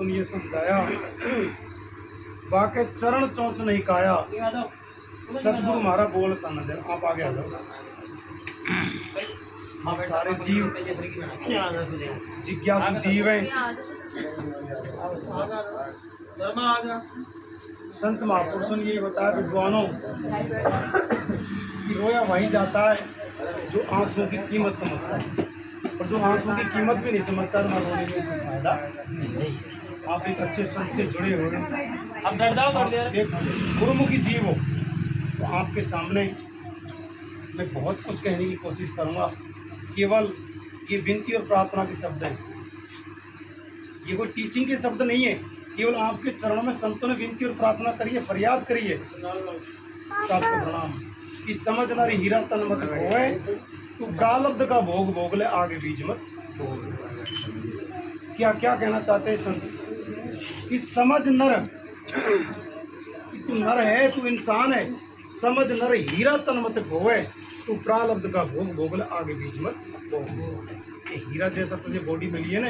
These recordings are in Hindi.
संतुन ये समझाया, बाके चरण चौंच नहीं काया, सतगुरु हमारा बोलता नजर। आप आगे आ जाओ। हम सारे जीव जिज्ञासु जीव हैं। संत महापुरुषों ने ये बताया विद्वानों कि रोया वही जाता है जो आंसुओं की कीमत समझता है, और जो आंसुओं की कीमत भी नहीं समझता तो रोने में कोई फायदा नहीं। आप एक अच्छे संत से जुड़े हो, आप एक गुरुमुखी जीव हो, तो आपके सामने मैं बहुत कुछ कहने की कोशिश करूंगा। केवल ये विनती और प्रार्थना के शब्द हैं, ये कोई टीचिंग के शब्द नहीं है। केवल आपके चरणों में संतों ने विनती और प्रार्थना करिए, फरियाद करिए। सबको प्रणाम कि समझ न रही हीरा तन मत खोए, तू प्रारब्ध का भोग भोग ले आगे बीच मत भोग। क्या क्या कहना चाहते हैं संत कि समझ नर, तू नर है, तू इंसान है, समझ नर हीरा तन मत खोए, तू प्रारब्ध का भोग भोग ले आगे बीच मत भोग। ये हीरा जैसा तुझे बॉडी मिली है ना,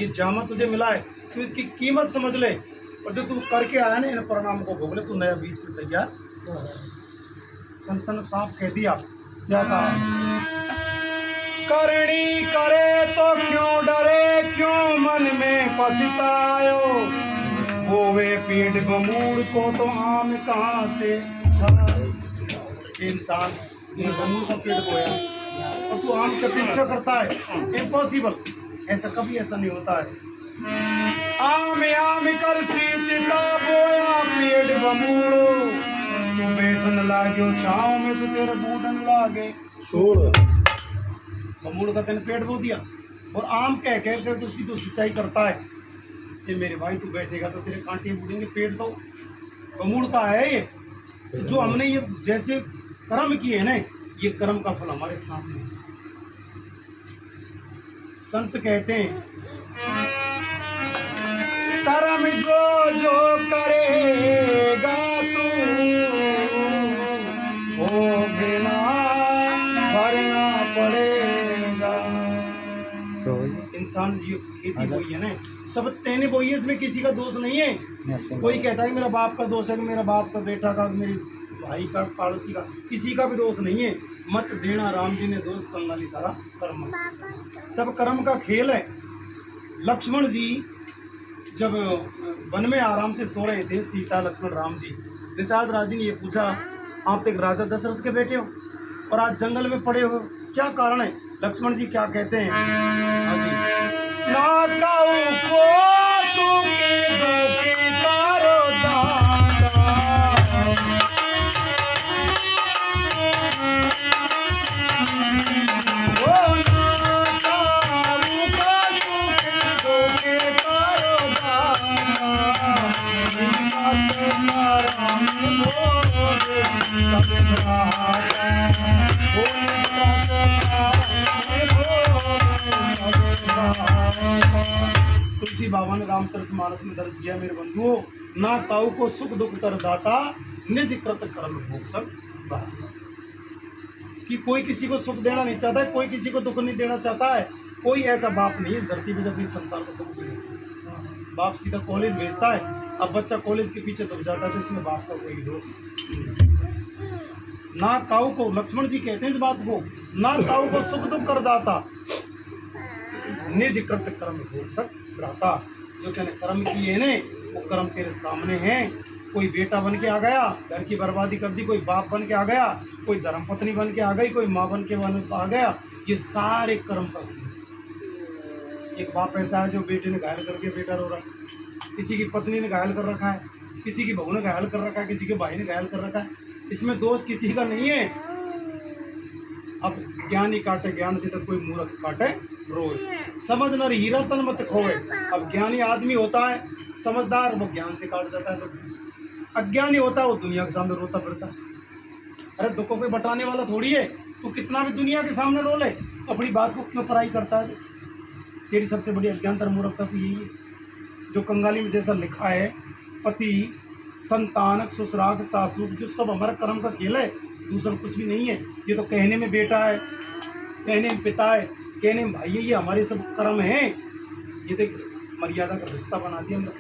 ये जामा तुझे मिला है, तू इसकी कीमत समझ ले, और जो तू करके आया ना इन परिणाम को भोग ले, तू नया बीज में तैयार। संतन साफ कह दिया, क्या कहा? करनी करे तो क्यों डरे, क्यों मन में पछतायो, बोवे पेड़ बमूड़ को तो आम कहाँ से छाए। इंसान ये बमूड़ का पेड़ बोया और तू आम की अपेक्षा करता है, इम्पॉसिबल। ऐसा कभी ऐसा नहीं होता है। आम आम कर सींचता बोया पेड़ बमूड़ो, तू बैठन लाग्यो छाँव में तो तेरे बूढ़न लागे छोड़। बमूड़ का तेने पेड़ बो दिया और आम कह कर तो उसकी तो सिंचाई करता है। ये मेरे भाई तू बैठेगा तो तेरे कांटे बूढ़ेंगे, पेड़ तो बमूड़ का है। ये जो हमने ये जैसे कर्म किए हैं ना, ये कर्म का फल हमारे सामने है। संत कहते हैं कर्म जो जो करेगा तू वो बिना भरना पड़ेगा। इंसान जी खेती बोई है ना, सब तेने बोई है, इसमें किसी का दोष नहीं है। कोई कहता है मेरा बाप का दोष है, कि मेरा बाप का, बेटा का, मेरी भाई का, पड़ोसी का, किसी का भी दोष नहीं है। मत देना राम जी ने दोष, करना ली सारा कर्म, सब कर्म का खेल है। लक्ष्मण जी जब वन में आराम से सो रहे थे, सीता लक्ष्मण राम जी, निषाद राज जी ने ये पूछा, आप तो एक राजा दशरथ के बेटे हो और आज जंगल में पड़े हो, क्या कारण है? लक्ष्मण जी क्या कहते हैं? हाँ जी, ना काऊ को सूखे दूखे कारो दाता, ओ ना काऊ को सूखे दूखे कारो दाता, बात मारा में बोले सब बहारा, तुलसी बाबा ने रामचरितमानस में दर्ज किया, मेरे बंधुओं, ना काऊ को सुख दुख कर दाता, निज कृत कर्म भोग सब दाता। कि कोई किसी को सुख देना नहीं चाहता है, कोई किसी को दुख नहीं देना चाहता है। कोई ऐसा बाप नहीं इस धरती पे जब इस संतान को दुख देना चाहिए। बाप सीधा कॉलेज भेजता है, अब बच्चा कॉलेज के पीछे दुख जाता है, तो इसमें बाप का कोई दोष नहीं। ना काऊ को, लक्ष्मण जी कहते हैं इस बात को, ना काऊ को सुख दुख कर दाता, निज कृत कर्म भोग सब दाता। जो कहने कर्म किए ने वो कर्म तेरे सामने हैं। कोई बेटा बन के आ गया, घर की बर्बादी कर दी, कोई बाप बन के आ गया, कोई धर्मपत्नी बन के आ गई, कोई माँ बन के आ गया, ये सारे कर्म का। एक बाप ऐसा है जो बेटे ने घायल करके बेटा रो रहा है, किसी की पत्नी ने घायल कर रखा है, किसी की बहू ने घायल कर रखा है, किसी के भाई ने घायल कर रखा है, इसमें दोष किसी का नहीं है। अब ज्ञानी काटे ज्ञान से, तो कोई मूर्ख काटे रोए। समझ न रही हीरा तन मत खोए। अब ज्ञानी आदमी होता है समझदार, वो ज्ञान से काट जाता है, तो अज्ञानी होता है वो दुनिया के सामने रोता फिरता है। अरे दुखों को बटाने वाला थोड़ी है, तू कितना भी दुनिया के सामने रो ले, तो अपनी बात को क्यों पराई करता है? तेरी सबसे बड़ी अज्ञानता मूर्खता तो यही है, जो कंगाली में जैसा लिखा है, पति संतान ससुराल सासू, जो सब हमारा कर्म का खेल है, दूसरा कुछ भी नहीं है। ये तो कहने में बेटा है, कहने में पिता है, कहने में भाई है, ये हमारे सब कर्म हैं। ये तो मर्यादा का रिश्ता बना दिया हम लोग।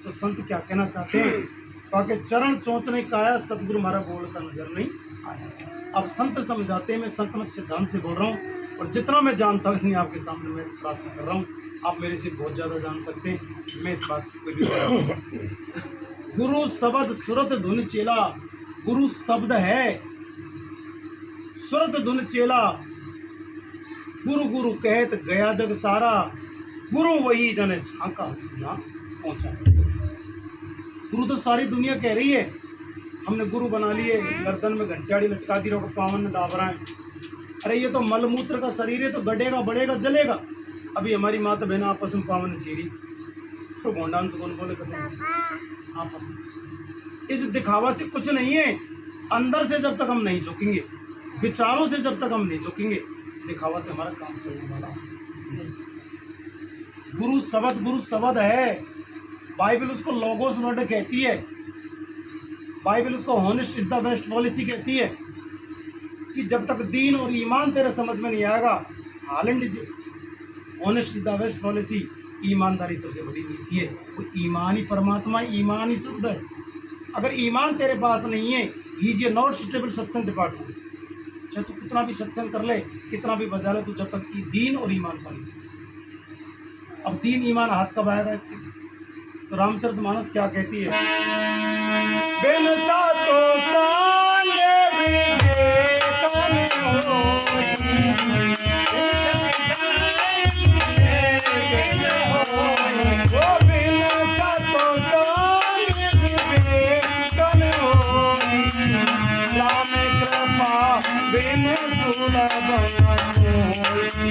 तो संत क्या कहना चाहते हैं, कहा कि चरण चोंचने काया सतगुरु हमारा बोलता नजर नहीं आया। अब संत समझाते हैं, मैं संत मत सिद्धांत से बोल रहा हूँ और जितना मैं जानता हूँ इतनी आपके सामने मैं प्रार्थना कर रहा हूँ। आप मेरे से बहुत ज़्यादा जान सकते हैं, मैं इस बात को भी गुरु शब्द सुरत धुन चेला, गुरु शब्द है सुरत धुन चेला, गुरु गुरु कहत गया जग सारा, गुरु वही जन झांका जहाँ पहुँचा। गुरु तो सारी दुनिया कह रही है, हमने गुरु बना लिए, गर्दन में घंटियाड़ी लटका दी, रहो पावन दाब रहे हैं। अरे ये तो मलमूत्र का शरीर है, तो गड़ेगा बढ़ेगा जलेगा। अभी हमारी माता बहन आपस में पावन चीरी, तो भोंडान से कौन बोले आपस में। इस दिखावा से कुछ नहीं है, अंदर से जब तक हम नहीं झुकेंगे, विचारों से जब तक हम नहीं झुकेंगे, दिखावा से हमारा काम चलने वाला नहीं। गुरु शब्द है, बाइबल उसको लोगोस वर्ड कहती है, बाइबल उसको honest is the best policy कहती है, कि जब तक दीन और ईमान तेरे समझ में नहीं आएगा, Holland is honest is the best policy, ईमानदारी सबसे बड़ी नीति है। वो ईमान ही परमात्मा, ईमान ही शब्द है। अगर ईमान तेरे पास नहीं है, हीज ए नॉट सुटेबल सत्संग डिपार्टमेंट, चाहे तू कितना भी सत्संग कर ले, कितना भी बजा ले, तो जब तक दीन और ईमान पॉलिसी। अब दीन ईमान हाथ कब आएगा इसके? तो रामचरितमानस क्या कहती है, बिन सातो संग विवेकन होई, ओ बिन सातो संग विवेकन होई, राम कृपा बिन सुलभ न सोई,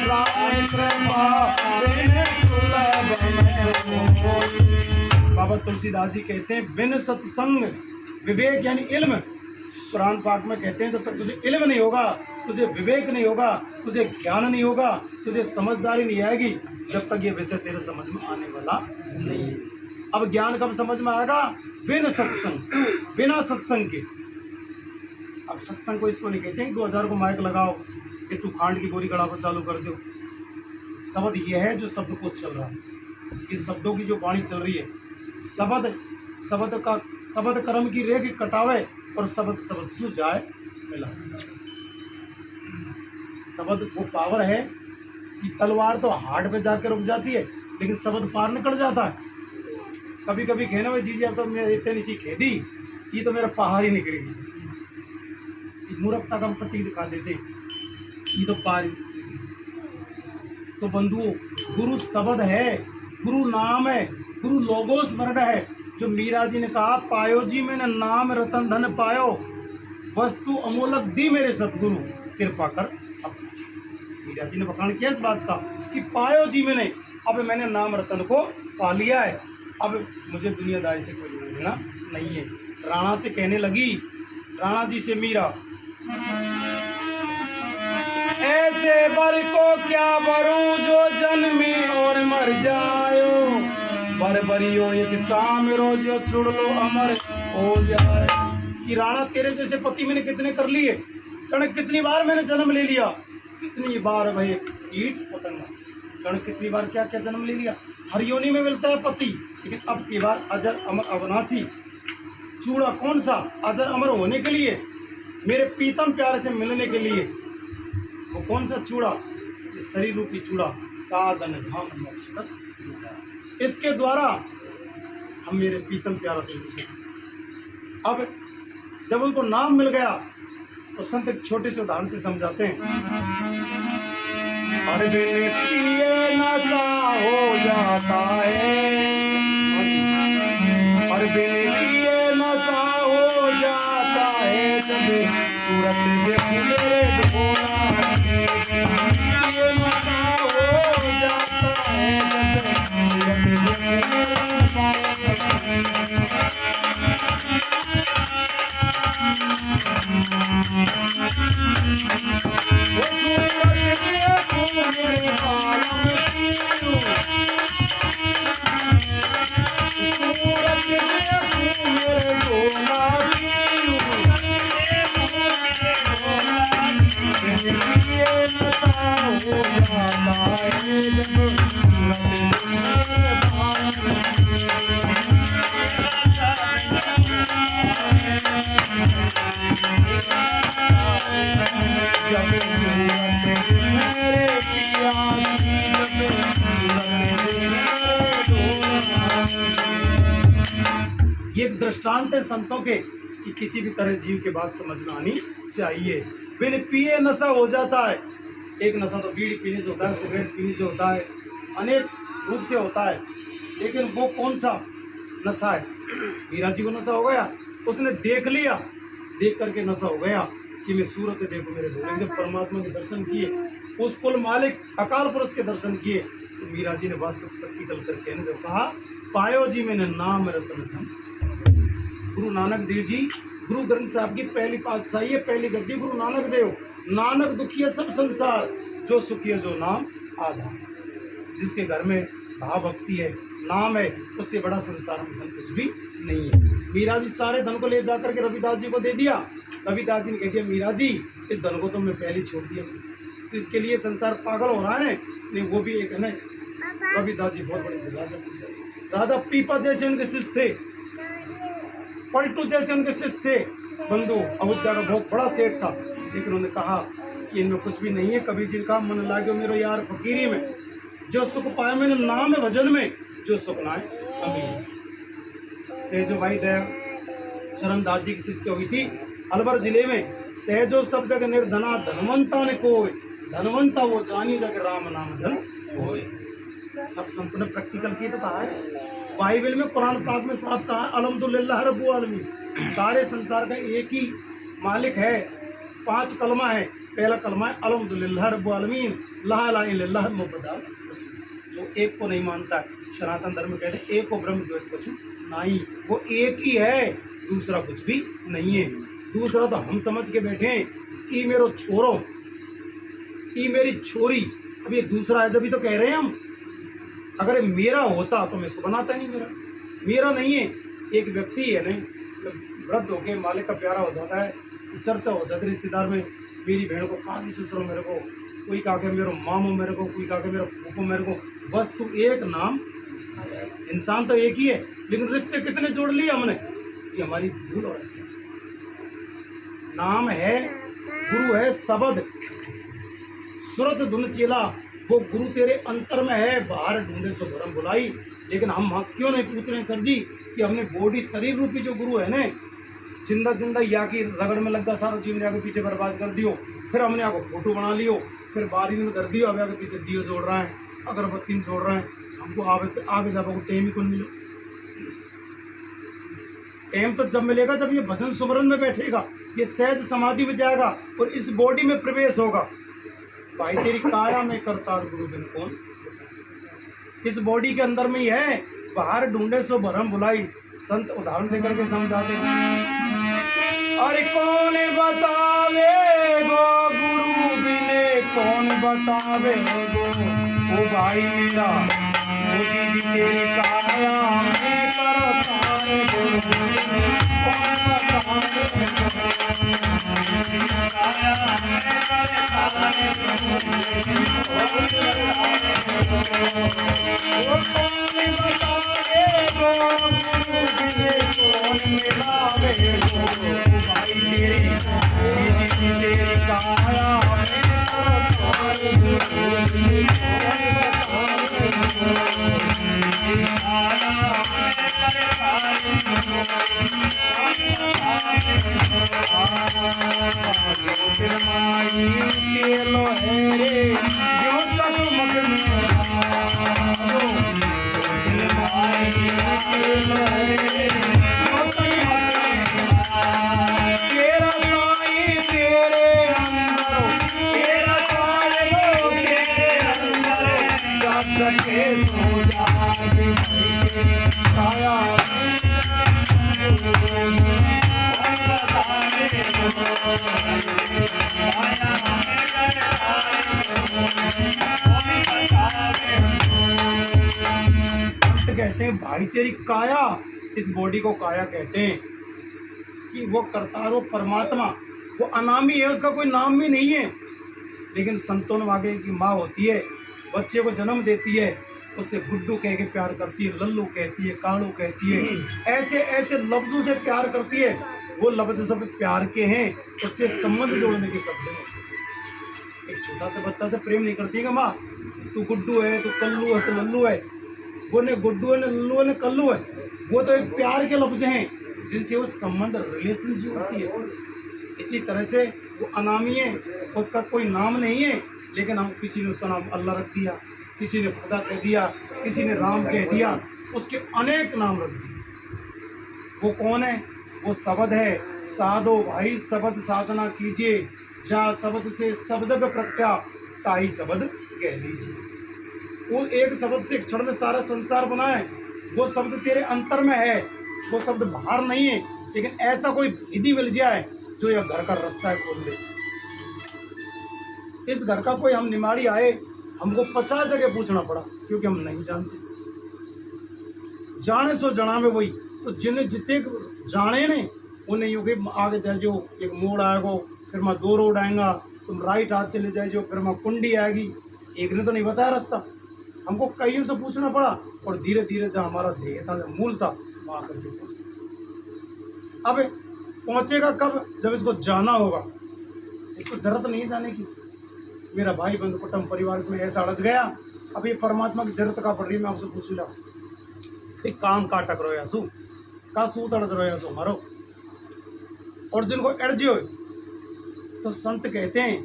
राम कृपा बिन सुलभ न सोई। बाबा तुलसीदास जी कहते हैं, बिन सत्संग विवेक यानी इल्म, कुरान पाक में कहते हैं, जब तक तुझे इल्म नहीं होगा, तुझे विवेक नहीं होगा, तुझे ज्ञान नहीं होगा, तुझे समझदारी नहीं आएगी, जब तक ये विषय तेरे समझ में आने वाला नहीं है। अब ज्ञान कब समझ में आएगा? बिन सत्संग, बिना सत्संग के। अब सत्संग को इसको नहीं कहते हैं 2000 को माइक लगाओ कि तू खांड की गोरी गड़ा को चालू कर दो। शब्द ये है जो शब्द को चल रहा है, ये शब्दों की जो वाणी चल रही है। शब्द कर्म की रेख कटावे और शब्द सु जाए मिला। शब्द वो पावर है कि तलवार तो हार्ट पे जाके रुक जाती है, लेकिन शब्द पार निकल जाता है। कभी कभी कहना भाई जी अब तो मैं इतनी सी खेदी, ये तो मेरा पहाड़ ही निकलेगी। मूर्खता का प्रतीक दिखा देते, ये तो पार। तो बंधुओं, गुरु शब्द है, गुरु नाम है, गुरु लोगोस वर्ड है। जो मीरा जी ने कहा, पायो जी मैंने नाम रतन धन पायो, वस्तु अमूलक दी मेरे सतगुरु कृपा कर अपना। मीरा जी ने बखान किया इस बात का कि पायो जी मैंने, अब मैंने नाम रतन को पा लिया है, अब मुझे दुनियादारी से कोई लेना देना नहीं है। राणा से कहने लगी, राणा जी से मीरा, ऐसे बर को क्या बरूं जो जन्मे और मर जायो, बर बरियो एक शाम रोज चुड़ लो अमर हो जाए। कि राणा तेरे जैसे पति मैंने कितने कर लिए, कितनी बार मैंने जन्म ले लिया, कितनी बार भाई कीट पतंगा, कितनी बार क्या क्या जन्म ले लिया। हर योनि में मिलता है पति, लेकिन अब की बार अजर अमर अविनाशी चूड़ा कौन सा? अजर अमर होने के लिए, मेरे प्रीतम प्यारे से मिलने के लिए। वो कौन सा चूड़ा? इस शरीर रूपी चूड़ा, साधन धाम मोक्ष तक, इसके द्वारा हम मेरे प्रीतम प्यारा से मिल सकते। अब जब उनको नाम मिल गया तो संत एक छोटे से उदाहरण से समझाते हैं। हर बिन पिए नशा हो जाता है, हर बिन पिए नशा हो जाता है, जब सूरत देखूं मेरे ढोला, पिए नशा हो जाता है, जब सूरत ये एक दृष्टांत है संतों के कि किसी भी तरह जीव के बात समझ में आनी चाहिए। बिन पिए नशा हो जाता है। एक नशा तो बीड़ी पीने से होता है, सिगरेट पीने से होता है, अनेक रूप से होता है, लेकिन वो कौन सा नशा है? मीरा जी को नशा हो गया, उसने देख लिया, देख करके नशा हो गया कि मैं सूरत देखो मेरे भोले। जब परमात्मा के दर्शन किए, उस कुल मालिक अकाल पुरुष के दर्शन किए, तो मीरा जी ने वास्तव प्रैक्टिकल करके ने जब कहा, पायो जी मैंने नाम रतन धन। गुरु नानक देव जी, गुरु ग्रंथ साहब की पहली पातशाही है, पहली गद्दी गुरु नानक देव। नानक दुखी है सब संसार, जो सुखी है जो नाम आधार। जिसके घर में भाव भक्ति है, नाम है, उससे बड़ा संसार में धन कुछ भी नहीं है। मीरा जी सारे धन को ले जाकर के रविदास जी को दे दिया। रविदास जी ने कह दिया, मीरा जी इस धन को तो मैं पहले ही छोड़ दिया, तो इसके लिए संसार पागल हो रहा है। नहीं, वो भी एक है ना, रविदास जी बहुत बड़े थे। राजा पीपा जैसे उनके शिष्य थे, पलटू जैसे उनके शिष्य थे। बंधु अयोध्या का बहुत बड़ा सेठ था, लेकिन उन्होंने कहा कि इनमें कुछ भी नहीं है। कबीर जी का मन लागे मेरो यार फकीरी में, जो सुख पाए मैंने नाम है भजन में, जो सुख ना है अमीर। सेजो भाई दया चरण दास जी की शिष्य हुई थी अलवर जिले में। सहजो सब जगह निर्धना धनवंता ने कोई, धनवंता वो जानी जगह राम नाम धन होए। सब संतों ने प्रैक्टिकल की तो कहा है। बाइबल में कुरान पाक में साफ कहा है, अल्हम्दुलिल्लाह रब्बुल आलमीन। सारे संसार का एक ही मालिक है। 5 कलमा है। पहला कलमा है अल्हम्दुलिल्लाह रब्बुल आलमीन, ला इलाहा इल्लल्लाह मुहम्मद रसूलुल्लाह। जो एक को नहीं मानता है, सनातन धर्म कहते हैं एक को ब्रह्म द्वैत कुछ नहीं, वो एक ही है, दूसरा कुछ भी नहीं है। दूसरा तो हम समझ के बैठे हैं, ई मेरो छोरो, ई मेरी छोरी। अब ये दूसरा है जब भी तो कह रहे हैं हम। अगर ये मेरा होता तो मैं इसको बनाता ही नहीं। मेरा नहीं है। एक व्यक्ति है नहीं, वृद्ध होके मालिक का प्यारा हो जाता है, चर्चा हो जाती है रिश्तेदार में, मेरी बहन को कहा कि ससुरो मेरे को, कोई कहा के मेरे मामू मेरे को, कोई कहा के मेरा फूफो मेरे को। बस तू एक नाम, इंसान तो एक ही है, लेकिन रिश्ते कितने जोड़ लिए हमने, ये हमारी भूल हो रही है। नाम है, गुरु है शब्द, सुरत धुन चेला, वो गुरु तेरे अंतर में है, बाहर ढूंढे सो भरम बुलाई। लेकिन हम क्यों नहीं पूछ रहे हैं सर जी कि हमने बॉडी शरीर रूपी जो गुरु है ना, जिंदा जिंदा या की रगड़ में लगा सारा जीवन आगे पीछे बर्बाद कर दियो। फिर हमने आगे फोटो बना लियो, फिर बारी में कर दियो, अब आगे पीछे दियो जोड़ रहा है, अगरबत्ती में जोड़ रहा है। हमको आगे जाकर टेम ही कौन मिले। टेम तो जब मिलेगा जब ये भजन सुमरन में बैठेगा, ये सहज समाधि में जाएगा और इस बॉडी में प्रवेश होगा। भाई तेरी काया में करतार गुरु बिन कौन, इस बॉडी के अंदर में ही है, बाहर ढूंढे सो भरम बुलाई। संत उदाहरण देकर के समझाते हैं, अरे कौन बतावे गो गुरु बिने, कौन बतावे गो ओ भाई मेरा, ओ जी तेरी काया में करतार गुरु बिने, कौन बतावे गो काया में करतार गुरु बिने, कौन बतावे गो गुरु बिने, कौन मिलावे गो भाई तेरी, जी तेरी काया में करतार गुरु बिने, कौन बतावे गो काया में करतार गुरु बिने, माई तेलो है रे जो सगमग में आयो, माई तेलो है रे जो सगमग में आयो। तेरा साई तेरे अंदर, तेरा साई तेरे अंदर, जा सके सो जागे तेरी काया संत कहते हैं भाई तेरी काया, इस बॉडी को काया कहते हैं कि वो करतार, वो परमात्मा, वो अनामी है, उसका कोई नाम भी नहीं है। लेकिन संतों वागे की माँ होती है, बच्चे को जन्म देती है, उससे गुड्डू कह के प्यार करती है, लल्लू कहती है, कालू कहती है, ऐसे ऐसे लफ्जों से प्यार करती है। वो लफ्ज सब प्यार के हैं, उससे संबंध जोड़ने के शब्द हैं। एक छोटा सा बच्चा से प्रेम नहीं करती है कि माँ तू गुड्डू है, तू कल्लू है, तू लल्लू है। वो ने गुड्डू है, न लल्लू है, न कल्लू है। वो तो एक प्यार के लफ्ज हैं जिनसे वो संबंध रिलेशन जोड़ती है। इसी तरह से वो अनामी है, उसका कोई नाम नहीं है, लेकिन हम किसी ने उसका नाम अल्लाह रख दिया, किसी ने खुदा कह दिया, किसी ने राम कह दिया, उसके अनेक नाम रख दिए। वो कौन है? वो शब्द है। साधो भाई शब्द साधना कीजिए, जा शब्द से सब जग प्रख्या, ताई शब्द कह लीजिए। वो एक शब्द से एक क्षण में सारा संसार बना है। वो शब्द तेरे अंतर में है, वो शब्द बाहर नहीं है। लेकिन ऐसा कोई विधि मिल जाए जो यह घर का रास्ता खोल दे। इस घर का कोई हम निमाड़ी आए, हमको 50 जगह पूछना पड़ा, क्योंकि हम नहीं जानते। जाने सो जना में वही तो जिन्हें जितने जाने ने उन्हें यूँ कि आगे जाए जो एक मोड़ आएगा, फिर मैं 2 रोड आएगा, तुम राइट हाथ चले जाए जो, फिर मैं कुंडी आएगी। एक ने तो नहीं बताया रास्ता, हमको कईयों से पूछना पड़ा, और धीरे धीरे जहाँ हमारा ध्येय था, मूल था, वहाँ करके पहुँचे। अब पहुँचेगा कब? जब इसको जाना होगा। इसको जरूरत नहीं जाने की। मेरा भाई बंधु कुटुंब परिवार में ऐसा अड़च गया, अब ये परमात्मा की जरूरत का पड़ रही है। मैं आपसे पूछ ला, एक काम का टक रो या सू का सूत अड़च रो या सू मारो। और जिनको अड़जियो तो संत कहते हैं,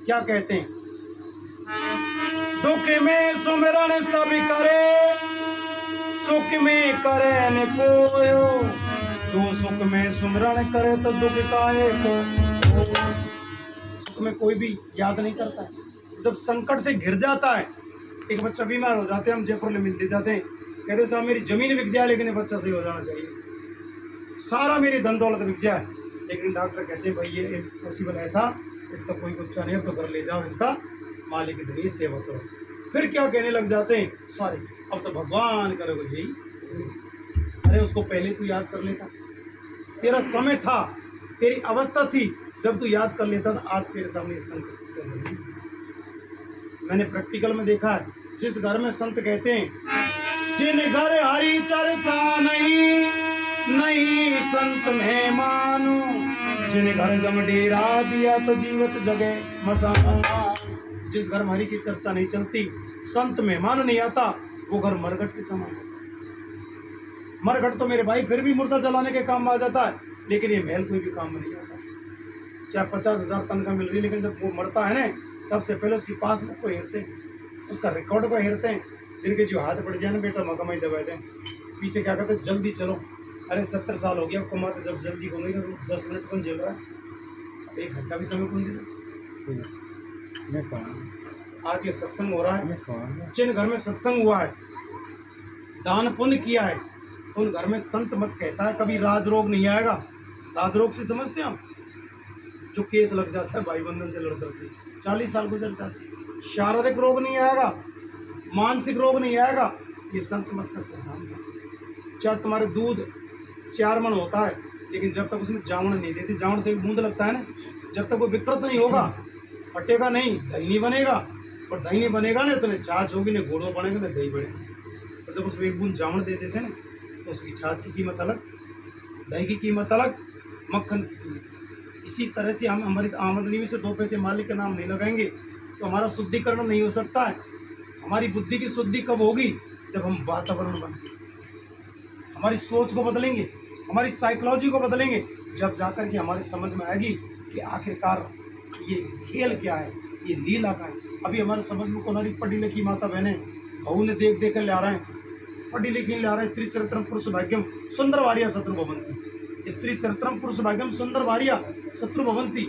क्या कहते हैं? दुख में सुमिरन सब करे, सुख में करे न कोयो, जो सुख में सुमिरन करे तो दुख काहे को। सुख में कोई भी याद नहीं करता है। जब संकट से घिर जाता है, एक बच्चा बीमार हो जाते हैं, हम जयपुर में मिलते जाते हैं, कहते साहब मेरी जमीन बिक जाए लेकिन ये बच्चा सही हो जाना चाहिए, सारा मेरी धन दौलत बिक जाए, लेकिन डॉक्टर कहते हैं भाई ये पॉसिबल ऐसा, इसका कोई बच्चा नहीं है तो घर ले जाओ, इसका मालिक इतनी सेवा करो। फिर क्या कहने लग जाते हैं सारे, अब तो भगवान करोगे जी। अरे उसको पहले तू याद कर लेता, तेरा समय था, तेरी अवस्था थी, जब तू याद कर लेता था, आज तेरे सामने संकट। मैंने प्रैक्टिकल में देखा है, जिस घर में संत कहते हैं जिन घर हरी चर्चा नहीं, नहीं संत में मानो, जिन घर जम डेरा दिया तो जीवत जगे मसानो। जिस घर में हरि की चर्चा नहीं चलती, संत मेहमान नहीं आता, वो घर मरघट के समान। मरघट तो मेरे भाई फिर भी मुर्दा जलाने के काम में आ जाता है, लेकिन ये महल कोई भी काम में नहीं आता। चाहे 50,000 तनख्वाह मिल रही, लेकिन जब वो मरता है ना, सबसे पहले उसकी पासबुक को हेरते हैं, उसका रिकॉर्ड को हेरते हैं। जिनके जो हाथ पड़ जाए ना, बेटा मकमाई दबा दें, पीछे क्या कहते हैं, जल्दी चलो। अरे 70 साल हो गया कमाते, जब जल्दी को नहीं तो 10 मिनट कौन झेल रहा है, 1 घंटा भी समय कौन दे रहा। आज ये सत्संग हो रहा है, जिन घर में सत्संग हुआ है, दान पुण्य किया है, उन घर में संत मत कहता है कभी राज रोग नहीं आएगा। राज रोग से समझते हैं हम, जो केस लग जाता है भाई बंधन से लड़ करके 40 साल गुजर जाते, शारीरिक रोग नहीं आएगा, मानसिक रोग नहीं आएगा। ये संत मत का सिद्धांत है। चाहे तुम्हारे दूध 4 मन होता है, लेकिन जब तक उसमें जावण नहीं देती, जावण तो एक बूंद लगता है ना, जब तक वो विकृत नहीं होगा, फटेगा नहीं, दही नहीं बनेगा। और दही नहीं बनेगा ना, तो छाछ होगी, ना घोड़ो बनेगा, ना दही बनेगा। तो जब उसमें एक बूंद जावण दे देते हैं ना, तो उसकी छाछ की कीमत अलग, दही की कीमत अलग, मक्खन की कीमत। इसी तरह से हम हमारी आमदनी में से 2 पैसे मालिक का नाम नहीं लगाएंगे तो हमारा शुद्धिकरण नहीं हो सकता है। हमारी बुद्धि की शुद्धि कब होगी? जब हम वातावरण बदलेंगे, हमारी सोच को बदलेंगे, हमारी साइकोलॉजी को बदलेंगे, जब जाकर के हमारी समझ में आएगी कि आखिरकार ये खेल क्या है, ये लीला का है। अभी हमारे समझ में कौन आ रही, पढ़ी लिखी माता बहनें बहू ने देख देख कर ला रहे हैं, पढ़ी लिखी ला रहे हैं। स्त्री चरित्रम पुरुष भाग्यम सुंदर वारिया शत्रु भवंती, स्त्री चरित्रम पुरुष भाग्यम सुंदर वारिया शत्रु भवंती।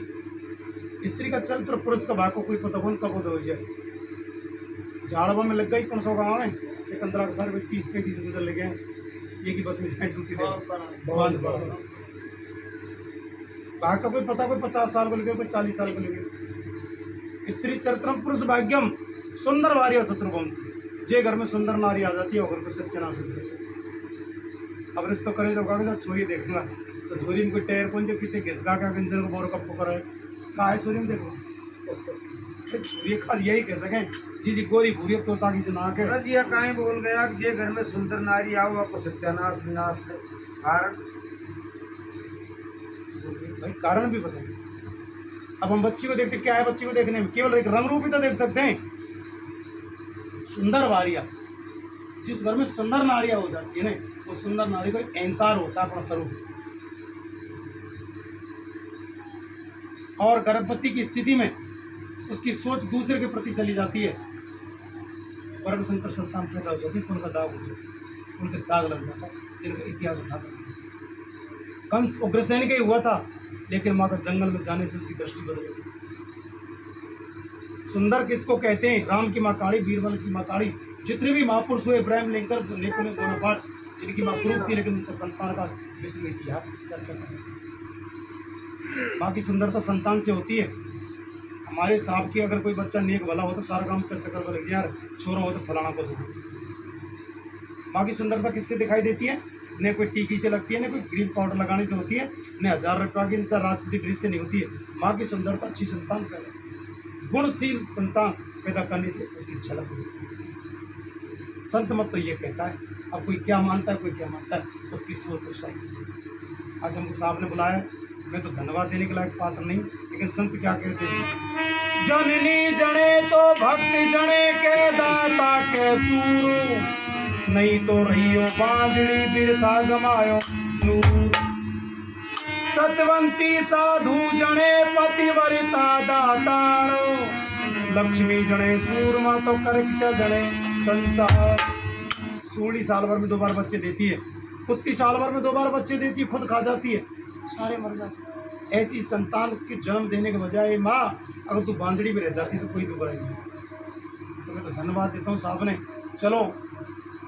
स्त्री का चरित्र पुरुष का भाग को कोई पता कौन कब हो जाए। झाड़वा में लग गई कौन सा गाँव है, सिकंदरा के सारे 30-35 गुजर ले गए, ये की बस में ड्यूटी भाग का कोई पता, कोई 50 साल को लगे, कोई 40 साल को लगे। स्त्री चरित्रम पुरुष भाग्यम सुंदर वारिया शत्रु भवंती। जे घर में सुंदर नारी आ जाती है, वो घर को सत्यनाश हो जाता। अब रिश्तो करे जब कहा छोरी देखूंगा, तो छोरी में कोई टैर कौन जो कितने घिसका का गंजन को बोर कप कर कहा है, छोरी में देखो छोरी खा यही कह सकें जी गोरी भूरी तो ताकि से ना के जी कहीं बोल गया कि जे घर में सुंदर नारी आओ आपको सत्यानाश विनाश से कारण। भाई कारण भी बताएं। अब हम बच्ची को देखते, क्या है बच्ची को देखने में, केवल एक रंग रूप ही तो देख सकते हैं। सुंदर वारिया, जिस घर में सुंदर नारियां हो जाती है ना, वो सुंदर नारी को अहंकार होता है अपना स्वरूप। और गर्भवती की स्थिति में उसकी सोच दूसरे के प्रति चली जाती है, वर्ग संकर संतान पैदा हो जाती है, उनका दाग हो जाता है, उनके दाग लग जाता है, जिनका इतिहास उठाता है। कंस उग्रसेन का ही हुआ था, लेकिन माँ का जंगल में जाने से उसकी दृष्टि बदल गई। सुंदर किसको कहते हैं? राम की माँ काली, बीरबल की माँ काली, जितने भी महापुरुष हुए, इब्राहिम लिंकन, नेपोलियन बोनापार्ट, जिनकी माँ कुरूप थी लेकिन उसका संतान का विश्व में इतिहास चर्चा करें। माँ की सुंदरता संतान से होती है। हमारे साहब की अगर कोई बच्चा नेक भला हो तो सारा काम चर्चा कर लग जाए, यार छोरा हो तो फलाना को सुनो। माँ की सुंदरता किससे दिखाई देती है? न कोई टीकी से लगती है, न कोई ग्रीन पाउडर लगाने से होती है, न 1000 रुपया की राजपूती ड्रेस से नहीं होती है। माँ की सुंदरता अच्छी संतान पैदा करने से, गुणशील संतान पैदा करने से उसकी झलक होती है। संत मत तो ये कहता है, अब कोई क्या मानता है, कोई क्या मानता है, उसकी सोच और शायद। आज हमको साहब ने बुलाया, मैं तो धन्यवाद देने के लायक पात्र नहीं, लेकिन संत क्या कहते हैं? जननी जने तो भक्ति जने के दाता के सूरो, नहीं तो रहियो बांझड़ी बिरथा गमायो नूर। सतवंती साधु जने पतिवरिता दातारो, लक्ष्मी जने सूरमा तो करक्षा जने संसार। सूढ़ी साल भर में 2 बार बच्चे देती है, कुत्ती साल भर में 2 बार बच्चे देती है, खुद खा जाती है, सारे मर जाते हैं। ऐसी संतान के जन्म देने के बजाय माँ अगर तू बांझड़ी में रह जाती तो कोई भी बुराई नहीं। तो मैं तो धन्यवाद देता हूँ साहब ने, चलो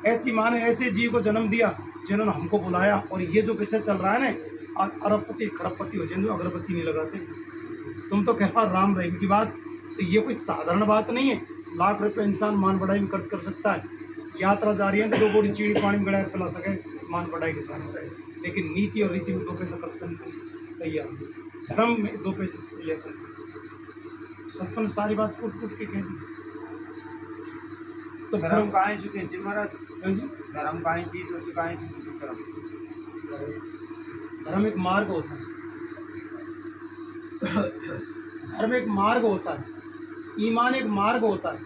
ऐसी माँ ने ऐसे जीव को जन्म दिया जिन्होंने हमको बुलाया। और ये जो विषय चल रहा है ना, अरबपति खरबपति हो जाए जो अगरबत्ती नहीं लगाते, तुम तो कह रहा राम रहीम की बात, तो ये कोई साधारण बात नहीं है। लाख रुपये इंसान मान बढ़ाई में खर्च कर सकता है, यात्रा जा रही है तो 2 बोरी चीनी पानी में गड़ा पिला सके मान बढ़ाई के साथ, लेकिन नीति और रीति में 2 पैसा खर्च करने के लिए तैयार, धर्म में 2 पैसे तैयार कर। संतों ने सारी बात फूट फूट के कह दी। तो धर्म कहाँ चुके जी महाराज? धर्म कहाँ चीज हो चुका है? धर्म एक मार्ग होता है, धर्म एक मार्ग होता है, ईमान एक मार्ग होता है।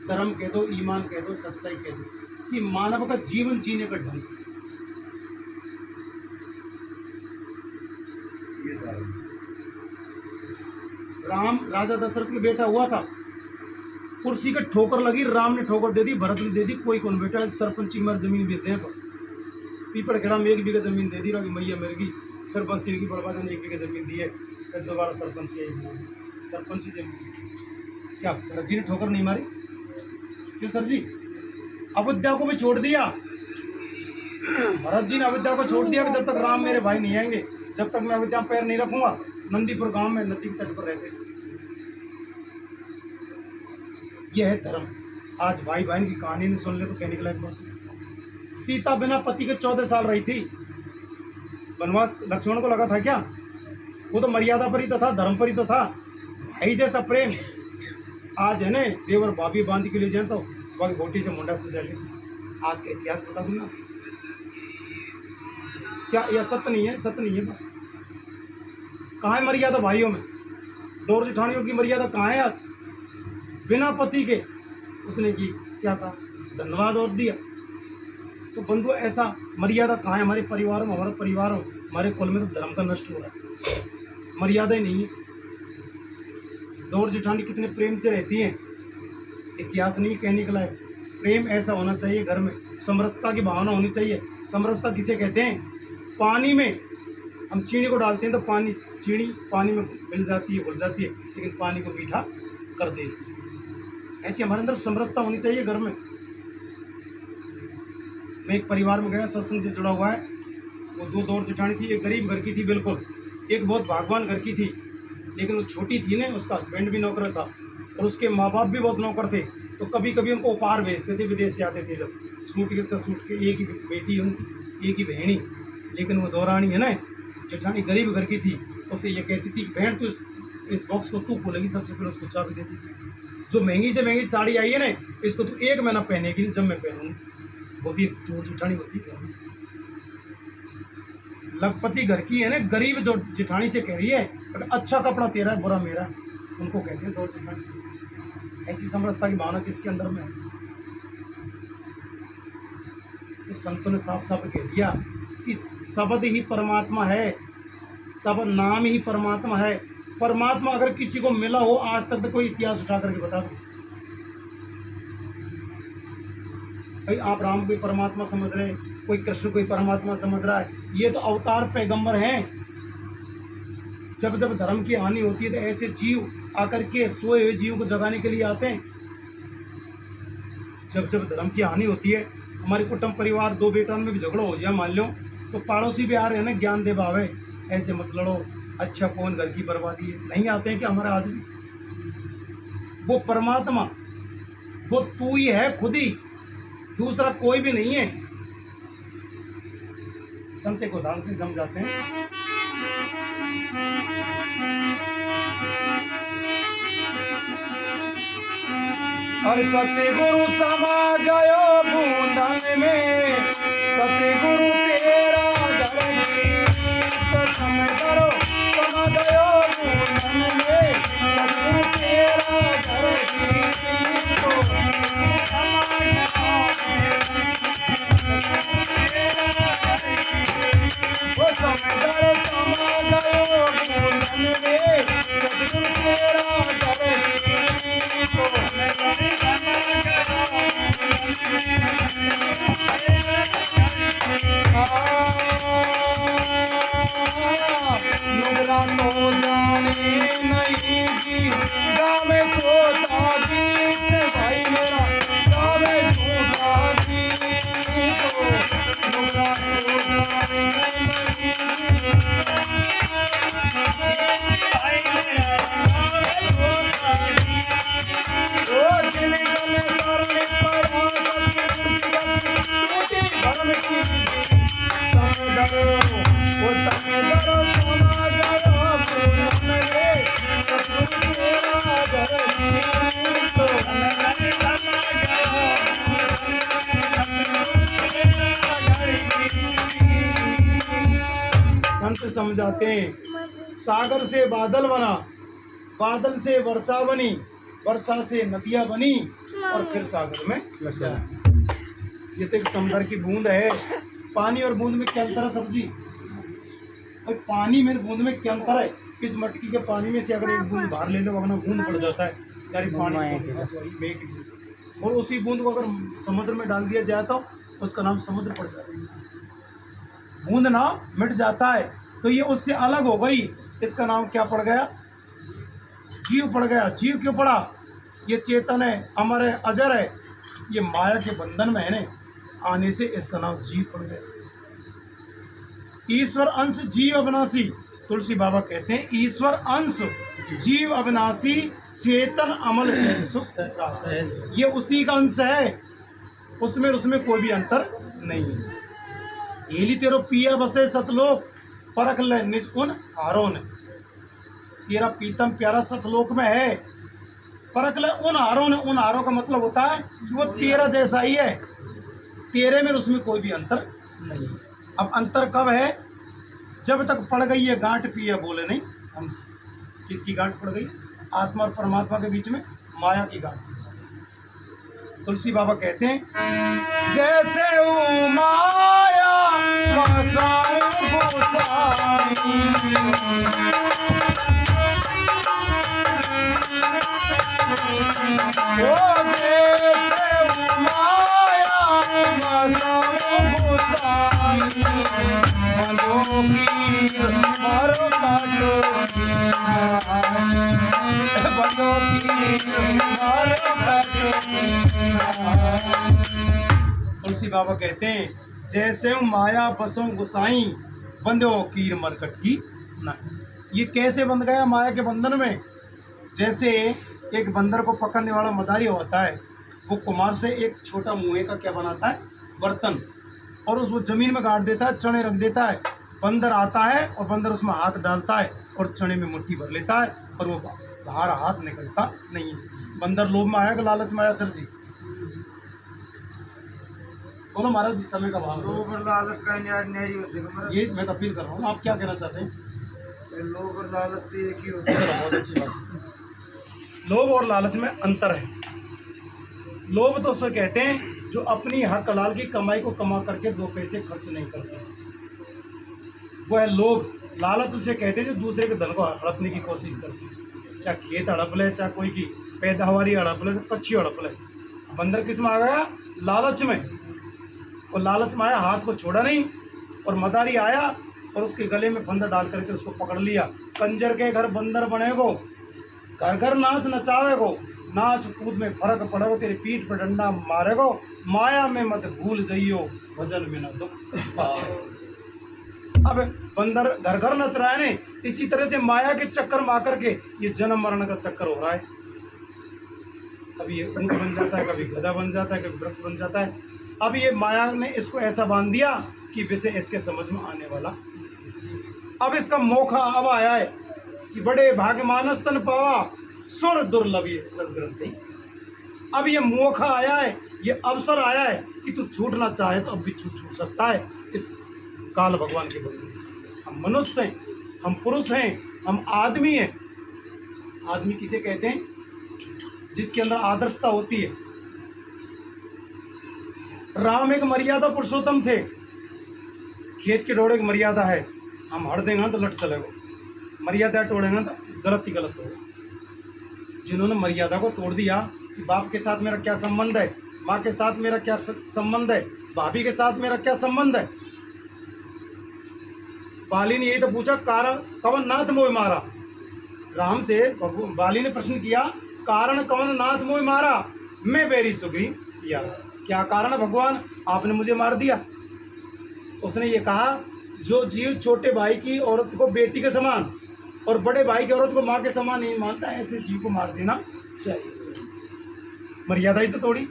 धर्म कह दो, ईमान कह दो, सच्चाई कह दो, कि मानव का जीवन जीने का ढंग। राम राजा दशरथ के बेटा हुआ था, कुर्सी का ठोकर लगी, राम ने ठोकर दे दी, भरत ने दे दी, कोई कौन बेटा सरपंची मर जमीन बेचते हैं, पीपड़ खेड़ा में 1 बीघा जमीन दे दी, रही मैया मर गई, फिर बस्ती की बर्बाद ने 1 बीघा जमीन दी है, फिर दोबारा सरपंच सरपंची जमीन। क्या भरत जी ने ठोकर नहीं मारी? क्यों सर जी? अयोध्या को भी छोड़ दिया, भरत जी ने अयोध्या को छोड़ दिया कि जब तक राम मेरे भाई नहीं आएंगे, जब तक मैं अयोध्या में पैर नहीं रखूंगा। नंदीपुर गांव में नदी के तट पर रहते। यह है धर्म। आज भाई बहन की कहानी नहीं सुन ले तो कहने के लायक बात। सीता बिना पति के 14 साल रही थी, वनवास लक्ष्मण को लगा था क्या? वो तो मर्यादा पर ही तो था, धर्म पर ही तो था, भाई जैसा प्रेम। आज है ना देवर भाभी बांध के लिए जाए तो वह घोटी से मुंडा से चले। आज का इतिहास बता दूंगा क्या? यह सत्य नहीं है, सत्य नहीं है। कहाँ है मर्यादा भाइयों में? दौर जेठानियों की मर्यादा कहाँ है? आज बिना पति के उसने की क्या था? धन्यवाद और दिया। तो बंधु ऐसा मर्यादा कहाँ है? हमारे परिवार में, हमारे परिवार में, हमारे कुल में तो धर्म का नष्ट हो रहा है, मर्यादा ही नहीं है। दौर जेठानी कितने प्रेम से रहती हैं, इतिहास नहीं कहने के लायक। प्रेम ऐसा होना चाहिए घर में, समरसता की भावना होनी चाहिए। समरसता किसे कहते हैं? पानी में हम चीनी को डालते हैं तो चीनी पानी में मिल जाती है, घुल जाती है, लेकिन पानी को मीठा कर देती है। ऐसी हमारे अंदर समरसता होनी चाहिए घर में। मैं एक परिवार में गया, सत्संग से जुड़ा हुआ है। वो 2 दौर जेठानी थी, एक गरीब घर की थी बिल्कुल, एक बहुत भागवान घर की थी, लेकिन वो छोटी थी ना, उसका हस्बैंड भी नौकर था और उसके माँ बाप भी बहुत नौकर थे। तो कभी कभी उनको उपहार भेजते थे, विदेश से आते थे जब, सूट किसका सूट के, एक ही बेटी है उनकी, एक ही बहनी। लेकिन वो दौरानी है ना जेठानी, गरीब घर की थी, उससे ये कहती थी बहन तू इस बॉक्स को तू खोलेगी, सबसे पहले उसको चाबी देती थी। जो महंगी से महंगी साड़ी आई है ना, इसको तू 1 महीना पहनेगी, जब मैं पहनूंगी। होती दौर जेठानी होती है। लखपति घर की है ना, गरीब जो जेठानी से कह रही है अच्छा कपड़ा तेरा है, बुरा मेरा, उनको कहते हैं दौर जेठानी। ऐसी समरसता की भावना किसके अंदर में है? तो संतों ने साफ साफ कह दिया कि शब्द ही परमात्मा है, शब्द नाम ही परमात्मा है। परमात्मा अगर किसी को मिला हो आज तक तो कोई इतिहास उठा करके बता दो। भाई आप राम को परमात्मा समझ रहे हैं, कोई कृष्ण को परमात्मा समझ रहा है, ये तो अवतार पैगंबर हैं। जब जब धर्म की हानि होती है तो ऐसे जीव आकर के सोए हुए जीव को जगाने के लिए आते हैं। जब जब धर्म की हानि होती है, हमारे कुटुंब परिवार दो बेटों में भी झगड़ा हो जाए मान लो, तो पड़ोसी भी आ रहे हैं ना ज्ञान दे भावे, ऐसे मत लड़ो, अच्छा कौन घर की बर्बादी है, नहीं आते हैं कि हमारा आज भी। वो परमात्मा वो तू ही है, खुद ही, दूसरा कोई भी नहीं है। संत को उदाहरण से समझाते हैं। और सतगुरु समा गयो बूंदन में, सतगुरु तेरा तो समा गयो बूंदन में, सतगुरु तेरा तो वो समा गयो बूंदन में, सतगुरु तेरा नुगरा तो जाने नहीं जी, गावे छोटा गीत भाई मेरा, गावे छोटा गीत, नुगरा तो जाने नहीं भाई मेरा, गावे छोटा गीत, ओ जिले जले सरले पड़ा टूटी धर्म की समदरो, वो समदरो समा गयो बूंदन में, सतगुरु तेरा तो संत समझाते हैं। सागर से बादल बना, बादल से वर्षा बनी, वर्षा से नदियां बनी और फिर सागर में चला। ये तो एक समंदर की बूंद है। पानी और बूंद में क्या अंतर है सब्जी? और पानी में बूंद में क्या अंतर है? इस मटकी के पानी में से अगर एक बूंद बाहर ले लो वरना बूंद पड़ जाता है, यानी पानी, और उसी बूंद को अगर समुद्र में डाल दिया जाए तो उसका नाम समुद्र पड़ जाता है, बूंद ना मिट जाता है। तो ये उससे अलग हो गई, इसका नाम क्या पड़ गया? जीव पड़ गया। जीव क्यों पड़ा? ये चेतन है, अमर है, अजर है, ये माया के बंधन में है ना, आने से इसका नाम जीव पड़ गया। ईश्वर अंश जीव अविनाशी, तुलसी बाबा कहते हैं ईश्वर अंश जीव अविनाशी, चेतन अमल से सुख, ये उसी का अंश है, उसमें कोई भी अंतर नहीं है। एली तेरो पिया बसे सतलोक, परख ले निज उन हारों ने, तेरा पीतम प्यारा सतलोक में है, परख ले उन हारों ने। उन हारों का मतलब होता है कि वो तेरा जैसा ही है, तेरे में उसमें कोई भी अंतर नहीं है। अब अंतर कब है? जब तक पड़ गई है गांठ पिया बोले नहीं हमसे। किसकी गांठ पड़ गई? आत्मा और परमात्मा के बीच में माया की गांठ। तुलसी बाबा कहते हैं जैसे वो माया वसाऊं गोसाई, ओ जैसे वो माया वसाऊं गोसाई, बंदों की मारो काटो, बंदों की मारो काटो। तुलसी बाबा कहते हैं जैसे माया बसों गुसाई, बंदो कीर मरकट की ना। ये कैसे बंध गया माया के बंधन में? जैसे एक बंदर को पकड़ने वाला मदारी होता है, वो कुम्हार से एक छोटा मुँहे का क्या बनाता है? बर्तन, और उसको जमीन में गाड़ देता है, चने रख देता है। बंदर आता है और बंदर उसमें हाथ डालता है और चने में मुट्ठी भर लेता है और वो बाहर हाथ निकलता नहीं है। बंदर लोभ में आया कि लालच में आया? सर जी बोलो महाराज जी, समय का भाव। लोभ और लालच का न्यारी हो सके, ये मैं अपील कर रहा हूँ, आप क्या कहना चाहते हैं? लोभ और लालच से एक ही होता है। बहुत अच्छी बात। लोभ और लालच में अंतर है। लोभ तो उसे कहते हैं जो अपनी हक हलाल की कमाई को कमा करके 2 पैसे खर्च नहीं करते, वह लोग लालच उसे कहते हैं जो दूसरे के धन को हड़पने की कोशिश करते हैं। चाहे खेत हड़प ले, चाहे कोई की पैदावारी हड़प ले, चाहे कच्ची हड़प ले। बंदर किस में आ गया? लालच में। और लालच में आया, हाथ को छोड़ा नहीं, और मदारी आया और उसके गले में फंदा डाल करके उसको पकड़ लिया। कंजर के घर बंदर बनेगो, घर घर नाच नचावेगो, नाच कूद में फर्क पड़ेगो, तेरी पीठ पर डंडा मारेगो, माया में मत भूल जाइयो, भजन में न दुख पाओ। अब बंदर घर घर नच रहा है ने, इसी तरह से माया के चक्कर में आकर के ये जन्म मरण का चक्कर हो रहा है। कभी ये ऊंट बन जाता है, कभी गधा बन जाता है, कभी वृक्ष बन जाता है। अब ये माया ने इसको ऐसा बांध दिया कि विषय इसके समझ में आने वाला। अब इसका मौका अब आया है कि बड़े भाग्यमानस तन पावा, सुर दुर्लभ ये सदग्रंथि। अब ये मौका आया है, ये अवसर आया है कि तू छूटना चाहे तो अब भी छूट सकता है इस काल भगवान के बंधन से। हम मनुष्य हैं, हम पुरुष हैं, हम आदमी हैं। आदमी किसे कहते हैं? जिसके अंदर आदर्शता होती है। राम एक मर्यादा पुरुषोत्तम थे। खेत के डोड़े की मर्यादा है, हम हड़ देंगे तो लट चलेगा, मर्यादा तोड़ेंगे तो गलत ही गलत होगा। जिन्होंने मर्यादा को तोड़ दिया कि बाप के साथ मेरा क्या संबंध है, माँ के साथ मेरा क्या संबंध है, भाभी के साथ मेरा क्या संबंध है। बाली ने यही तो पूछा, कारण कवन नाथ मोह मारा। राम से बाली ने प्रश्न किया, कारण कवन नाथ मोह मारा, मैं बेरी सुग्री किया। क्या कारण है भगवान, आपने मुझे मार दिया। उसने ये कहा, जो जीव छोटे भाई की औरत को बेटी के समान और बड़े भाई की औरत को माँ के समान नहीं मानता, ऐसे जीव को मार देना चाहिए। मर्यादा ही तो तोड़ी।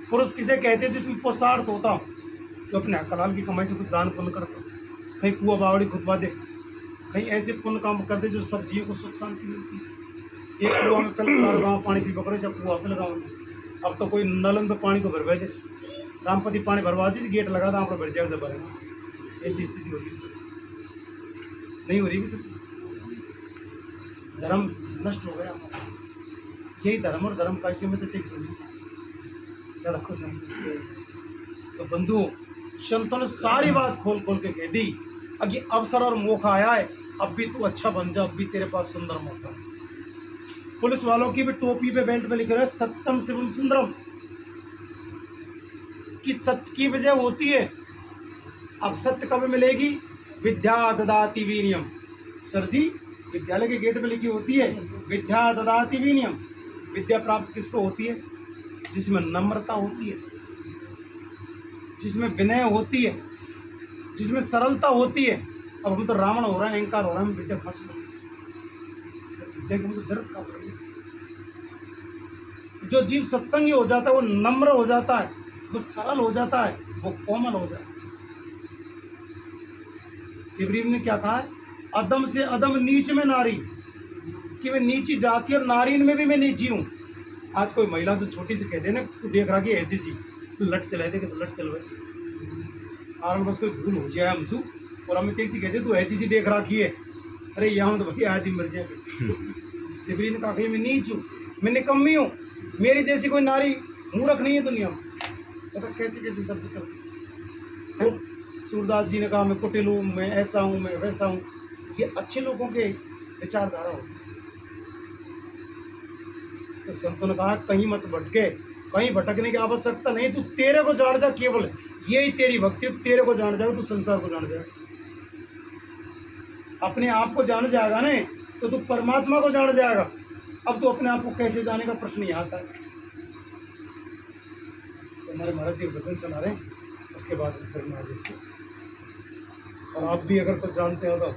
पुरुष किसे कहते हैं? जिसमें पुरुषार्थ होता हो, तो अपने हलाल की कमाई से कुछ दान पुण्य करता, कहीं कुआं बावड़ी खुदवा दे, कहीं ऐसे पुण्य काम कर दे जो सब जीवों को सुख शांति मिलती है। एक कुआं में पहले सारा गाँव पानी पी पकड़े, सब कुआं पे लगाओ। अब तो कोई नलन पे पानी को भरवा दे, रामपति पानी भरवा दीजिए, गेट लगा था, आप भर जाए जब भरेगा। ऐसी स्थिति हो रही नहीं हो रही कि सब धर्म नष्ट हो गया। यही धर्म और धर्म का इसमें तो एक ज़्यादा खुश हैं। तो बंधुओं, संतों ने सारी बात खोल खोल के कह दी। अब ये अवसर और मौका आया है, अब भी तू अच्छा बन जा, अब भी तेरे पास सुंदर मौका है। पुलिस वालों की भी टोपी पे बेल्ट पे लिख रहे हैं, सत्यम शिवम सुंदरम, कि सत्य की वजह होती है। अब सत्य कब मिलेगी? विद्या ददाति वीर्यम। सर जी, विद्यालय के गेट पे लिखी होती है, विद्या ददाति वीर्यम। विद्या प्राप्त किसको होती है? जिसमें नम्रता होती है, जिसमें विनय होती है, जिसमें सरलता होती है। अब हम तो रावण हो रहे हैं, अहंकार हो रहा है, हम विद्या खास विद्या की हमको जरूरत कहाँ पड़ेगी। जो जीव सत्संगी हो जाता है, वो नम्र हो जाता है, वो सरल हो जाता है, वो कोमल हो जाता है। शिवरीर ने क्या कहा है? अदम से अदम नीच में नारी, कि मैं नीची जाति और नारी में भी मैं नीची हूँ। आज कोई महिला से छोटी से कहते ना, तू देख रहा कि ऐसी सी लट चलाए थे, तो लट चलवाए, कारण बस कोई भूल हो जाए हमसू, और हमें तेजी कहते तू ऐसी सी देख रहा कि अरे यहाँ तो भैया आदमी मर जाएगी। शिवरी ने कहा कि मैं नीच हूँ, मैं निकम्मी हूँ, मेरी जैसी कोई नारी मूर्ख नहीं है दुनिया में। पता कैसे कैसे शब्द कर। सूरदास जी ने कहा मैं कुटिल हूँ, मैं ऐसा हूँ, मैं वैसा हूँ। ये अच्छे लोगों के विचारधारा होती है। तो संतों ने कहा कहीं मत भटके, कहीं भटकने की आवश्यकता नहीं, तू तेरे को जान जा, केवल यही तेरी भक्ति, तेरे को जान जाएगा, तू संसार को जान जाएगा। अपने आप को जान जाएगा ना, तो तू परमात्मा को जान जाएगा। अब तू अपने आप को कैसे जाने का प्रश्न ही आता है। तो हमारे महाराज जी वचन सुना रहे हैं, उसके बाद फिर महाराज इसको, और आप भी अगर कुछ जानते हो तो